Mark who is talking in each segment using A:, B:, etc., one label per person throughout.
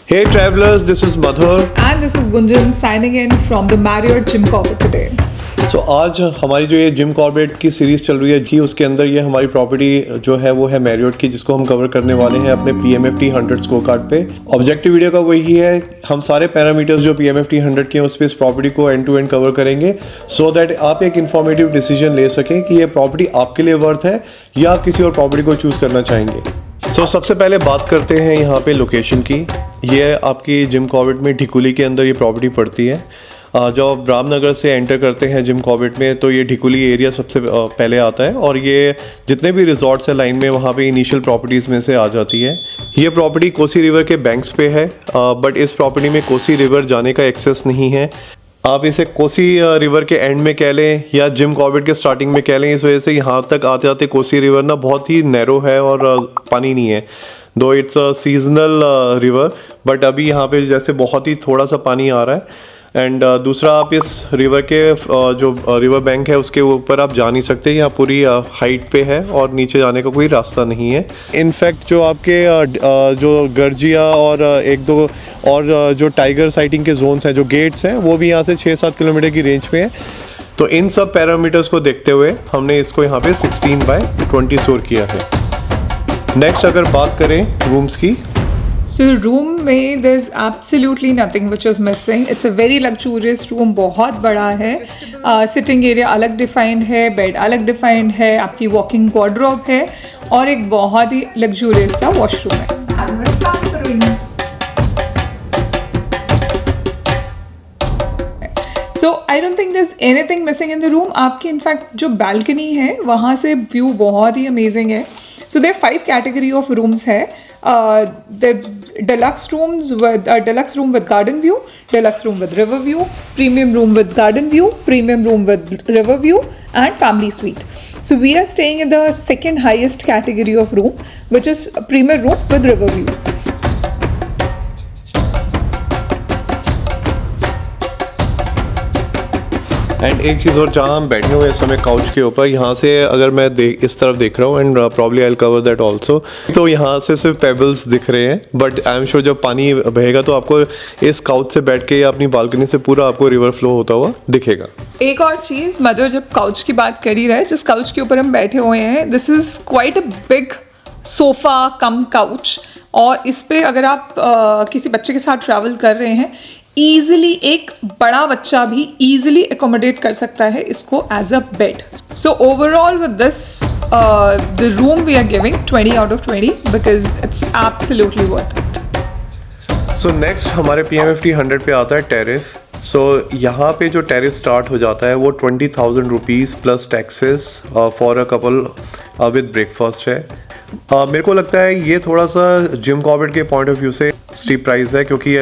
A: Hey travelers, this is Madhur.
B: And this is Gunjan signing in from the Marriott Jim Corbett today.
A: So आज हमारी जो ये Jim Corbett की series चल रही है कि उसके अंदर ये हमारी प्रॉपर्टी जो है वो है मैरियट की, जिसको हम कवर करने वाले हैं अपने PMFT 100 स्कोर कार्ड पे। ऑब्जेक्टिव वीडियो का वही है, हम सारे पैरामीटर्स जो PMFT 100 के हैं उस पर इस प्रॉपर्टी को एंड टू एंड कवर करेंगे सो दैट आप एक इन्फॉर्मेटिव डिसीजन ले सकें कि ये प्रॉपर्टी आपके लिए वर्थ है या आप किसी और प्रॉपर्टी को चूज़ करना चाहेंगे। सबसे पहले बात करते हैं यहाँ पे लोकेशन की। ये आपकी जिम कॉर्बेट में ढिकुली के अंदर ये प्रॉपर्टी पड़ती है। जब आप रामनगर से एंटर करते हैं जिम कॉर्बेट में तो ये ढिकुली एरिया सबसे पहले आता है और ये जितने भी रिजॉर्ट्स हैं लाइन में वहाँ पे इनिशियल प्रॉपर्टीज़ में से आ जाती है। ये प्रॉपर्टी कोसी रिवर के बैंक्स पे है, बट इस प्रॉपर्टी में कोसी रिवर जाने का एक्सेस नहीं है। आप इसे कोसी रिवर के एंड में कह लें या जिम कॉर्बेट के स्टार्टिंग में कह लें, इस वजह से यहाँ तक आते आते कोसी रिवर ना बहुत ही नैरो है और पानी नहीं है। दो it's a seasonal river, but अभी यहाँ पे जैसे बहुत ही थोड़ा सा पानी आ रहा है। एंड दूसरा, आप इस रिवर के जो रिवर बैंक है उसके ऊपर आप जा नहीं सकते, यहाँ पूरी हाइट पे है और नीचे जाने का कोई रास्ता नहीं है। इनफैक्ट जो आपके जो गर्जिया और एक दो और जो टाइगर साइटिंग के जोन्स हैं, जो गेट्स हैं, वो भी यहाँ से 6-7 किलोमीटर की रेंज पे है। तो इन सब पैरामीटर्स को देखते हुए हमने इसको यहाँ पे 16/20 स्कोर किया है। नेक्स्ट अगर बात करें रूम्स की,
B: So room में there's absolutely nothing which is missing. It's a very luxurious room, बहुत बड़ा है। Sitting area अलग defined है, bed अलग defined है, आपकी walking wardrobe है और एक बहुत ही luxurious सा washroom है। So I don't think there's anything missing in the room. आपकी इनफैक्ट जो balcony है वहाँ से view बहुत ही amazing है। So there are 5 category of rooms है। The deluxe room with garden view, deluxe room with river view, premium room with garden view, premium room with river view, and family suite. So we are staying in the second highest category of room, which is a premium room with river view.
A: And एक चीज़ और, जहाँ हम बैठे हुए इस समय couch के ऊपर, यहाँ से अगर मैं इस तरफ देख रहा हूँ and probably I will cover that also, तो यहाँ से सिर्फ पेबल्स दिख रहे हैं, बट आई एम श्योर जब पानी बहेगा तो आपको इस काउच से बैठ के या अपनी बालकनी से पूरा आपको रिवर फ्लो होता हुआ दिखेगा।
B: एक और चीज़, मदर जब काउच की बात कर ही रहा है, जिस काउच के ऊपर हम बैठे हुए हैं, this is quite a big sofa cum couch, और इस पे अगर आप किसी बच्चे के साथ ट्रैवल कर रहे हैं, ईजिली एक बड़ा बच्चा भी ईजिली एकोमोडेट कर सकता है इसको as a bed. So overall with this the room we are giving 20 out of 20 because it's absolutely worth it.
A: So next हमारे PMFT 100 पे आता है टैरिफ। सो यहाँ पे जो टैरिफ स्टार्ट हो जाता है वो 20,000 rupees plus taxes for a couple with breakfast है। मेरे को लगता है ये थोड़ा सा जिम कॉर्बेट के पॉइंट ऑफ व्यू से स्टीप प्राइस है, क्योंकि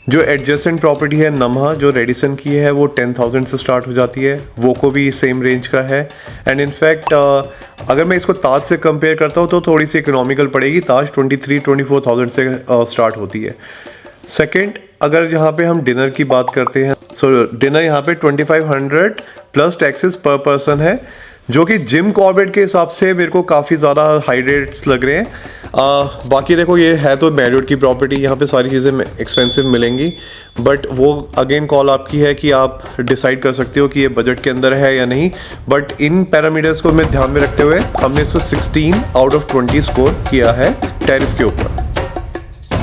A: जो एडजेसेंट प्रॉपर्टी है नमहा जो रेडिसन की है वो 10,000 से स्टार्ट हो जाती है, वोको भी सेम रेंज का है। एंड इनफैक्ट अगर मैं इसको ताज से कंपेयर करता हूँ तो थोड़ी सी इकोनॉमिकल पड़ेगी, ताज 23-24,000 से स्टार्ट होती है। सेकंड, अगर यहाँ पे हम डिनर की बात करते हैं, सो डिनर यहाँ पे 2500 प्लस टैक्सेस पर पर्सन है, जो कि जिम कॉर्बेट के हिसाब से मेरे को काफ़ी ज़्यादा हाई रेट्स लग रहे हैं। बाकी देखो, ये है तो मैरियट की प्रॉपर्टी, यहाँ पे सारी चीज़ें एक्सपेंसिव मिलेंगी, बट वो अगेन कॉल आपकी है कि आप डिसाइड कर सकते हो कि ये बजट के अंदर है या नहीं। बट इन पैरामीटर्स को मैं ध्यान में रखते हुए हमने इसको 16 out of 20 स्कोर किया है टैरिफ के ऊपर।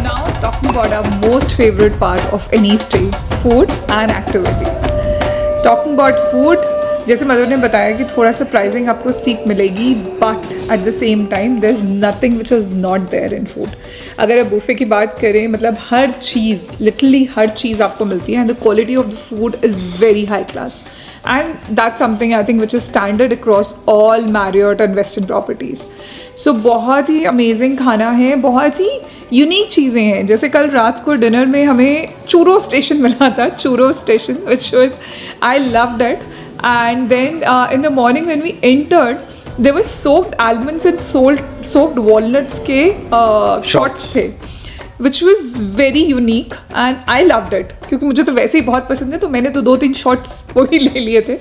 B: Now talking about our most favorite part of any stay, food and activities. Talking about food, जैसे मधुर ने बताया कि थोड़ा सा प्राइसिंग आपको स्टीप मिलेगी, but at the same time there is nothing which is not there in food. अगर आप बुफे की बात करें, मतलब हर चीज़, लिटरली हर चीज़ आपको मिलती है, and the quality of the food is very high class, and that's something I think which is standard across all Marriott and western properties. So बहुत ही अमेजिंग खाना है, बहुत ही यूनिक चीज़ें हैं। जैसे कल रात को डिनर में हमें चूरो स्टेशन मिला था, churro station, which was I loved it. And then in the morning when we entered, there were soaked almonds and soaked walnuts के shots थे, which was very unique and I loved it, क्योंकि मुझे तो वैसे ही बहुत पसंद है, तो मैंने तो 2-3 shots वही ले लिए थे।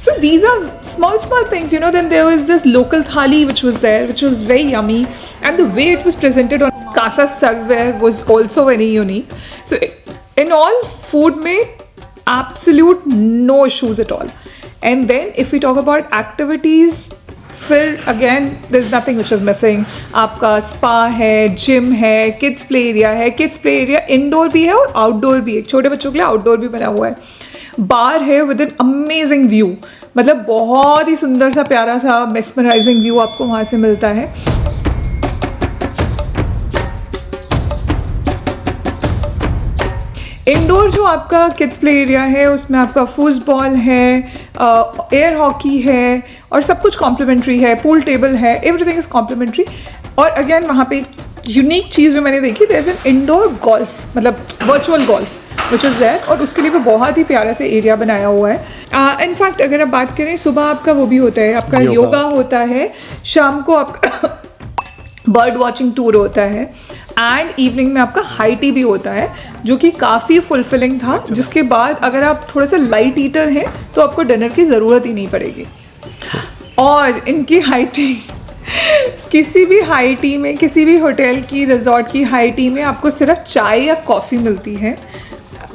B: So these are small things, you know. Then there was this local thali which was there, which was very yummy, and the way it was presented on Casa serveware was also very unique. So in all, food में absolute no issues at all. And then if we talk about activities, फिर again there's nothing which is missing. आपका spa है, gym है, kids play area है. Kids play area indoor भी है और outdoor भी है. छोटे बच्चों के लिए आउटडोर भी बना हुआ है. बार है विद एन अमेजिंग व्यू. मतलब बहुत ही सुंदर सा प्यारा सा मेस्मराइजिंग व्यू आपको वहाँ से मिलता है. इंडोर जो आपका किड्स प्ले एरिया है उसमें आपका फुटबॉल है, एयर हॉकी है और सब कुछ कॉम्प्लीमेंट्री है. पूल टेबल है, एवरीथिंग इज़ कॉम्प्लीमेंट्री. और अगेन वहाँ पे यूनिक चीज़ जो मैंने देखी, there is an indoor golf, मतलब virtual golf which is there. और उसके लिए भी बहुत ही प्यारा सा एरिया बनाया हुआ है. इनफैक्ट अगर आप बात करें, सुबह आपका वो भी होता है, आपका योगा होता है, शाम को आपका बर्ड वॉचिंग टूर होता है, एंड इवनिंग में आपका हाई टी भी होता है, जो कि काफ़ी फुलफिलिंग था. जिसके बाद अगर आप थोड़ा सा लाइट ईटर हैं तो आपको डिनर की ज़रूरत ही नहीं पड़ेगी. और इनकी हाई टी किसी भी हाई टी में, किसी भी होटल की, रिजॉर्ट की हाई टी में आपको सिर्फ चाय या कॉफ़ी मिलती है.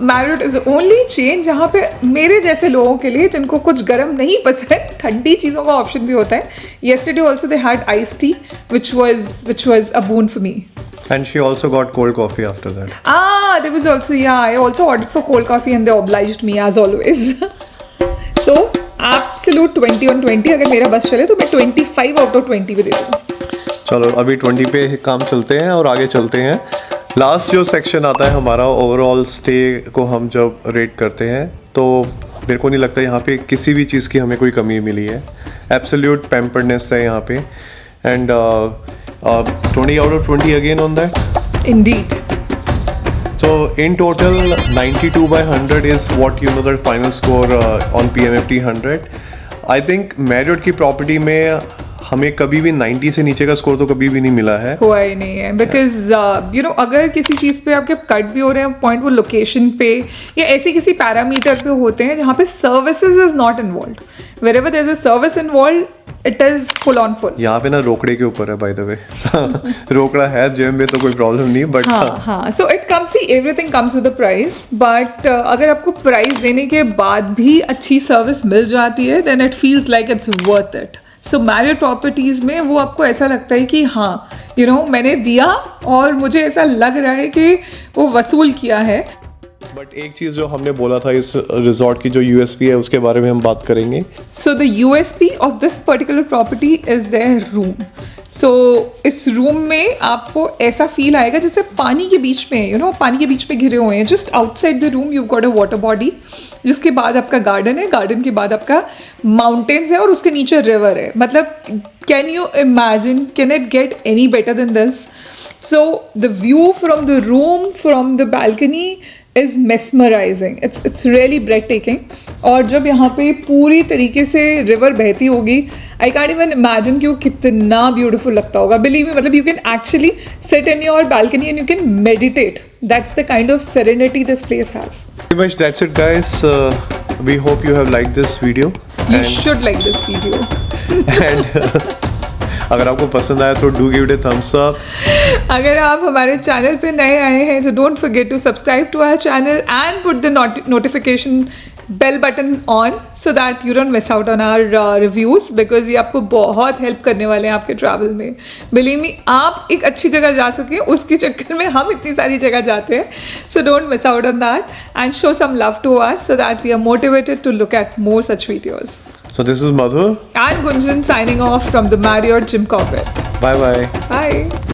B: मैरियट इज़ ओनली चेन जहाँ पे मेरे जैसे लोगों के लिए, जिनको कुछ गर्म नहीं पसंद, ठंडी चीज़ों का ऑप्शन भी होता है. Yesterday also they had ice tea which was a boon for me.
A: And she also got cold coffee after that.
B: There was also, I also ordered for cold coffee and they obliged me as always. So absolute 20 on 20. अगर मेरा बस चले तो मैं 25 out of 20 भी दे दूँगी.
A: चलो अभी 20 पे काम चलते हैं और आगे चलते हैं. लास्ट जो सेक्शन आता है हमारा, ओवरऑल स्टे को हम जब रेट करते हैं, तो मेरे को नहीं लगता यहाँ पे किसी भी चीज़ की हमें कोई कमी मिली है. एब्सोल्यूट पैम्पर्डनेस है यहाँ पे. And 20 out of 20 again on that.
B: Indeed.
A: So in total 92 by 100 is what you know the final score on PMFT 100. I think Marriott की प्रॉपर्टी में हमें कभी भी 90 से नीचे का स्कोर तो कभी भी नहीं मिला है.
B: हुआ ही नहीं है. बिकॉज अगर किसी चीज़ पे आपके कट भी हो रहे हैं पॉइंट, वो लोकेशन पे या ऐसे किसी पैरामीटर पे होते हैं जहाँ पे services is not involve. Wherever there is a service involve, it is full on full.
A: यहाँ पे ना रोकड़े के ऊपर है बाय द वे. रोकड़ा है जिम में तो कोई प्रॉब्लम नहीं, बट
B: हाँ. So it comes, everything comes with the price. But अगर आपको प्राइस देने के बाद भी अच्छी सर्विस मिल जाती है, then it feels like it's worth it. So Marriott properties में वो आपको ऐसा लगता है कि हाँ, मैंने दिया और मुझे ऐसा लग रहा है कि वो वसूल किया है.
A: बट एक चीज़ जो हमने बोला था इस रिजॉर्ट की जो यूएसपी है उसके बारे में हम बात करेंगे.
B: So the USP of this particular property is their room. So इस रूम में आपको ऐसा फील आएगा जैसे पानी के बीच में, पानी के बीच में घिरे हुए हैं. Just outside the room you got a water body, जिसके बाद आपका गार्डन है, गार्डन के बाद आपका माउंटेन्स है और उसके नीचे रिवर है. मतलब can you imagine, can it get any better than this? So the view from the room, from the balcony is mesmerising. It's really breathtaking. और जब यहाँ पे पूरी तरीके से रिवर बहती होगी, आई कांट इवन इमेजिन कि वो कितना ब्यूटीफुल लगता होगा. बिलीव मी, मतलब you can actually sit in your balcony and you can meditate. That's the kind of serenity this place has.
A: Pretty much that's it, guys. We hope you have liked this video.
B: You should like this video.
A: And अगर आपको पसंद आया तो do give it a thumbs up.
B: अगर आप हमारे channel पे नए आए हैं, so don't forget to subscribe to our channel and put the notification bell button on so that you don't miss out on our reviews, because ये आपको बहुत हेल्प करने वाले हैं आपके ट्रैवल में. Believe me, आप एक अच्छी जगह जा सकें उसके चक्कर में हम इतनी सारी जगह जाते हैं. So don't miss out on that and show some love to us so that we are motivated to look at more such videos.
A: So this is Madhur
B: and Gunjan signing off from the Marriott Jim Corbett.
A: Bye bye.
B: Bye.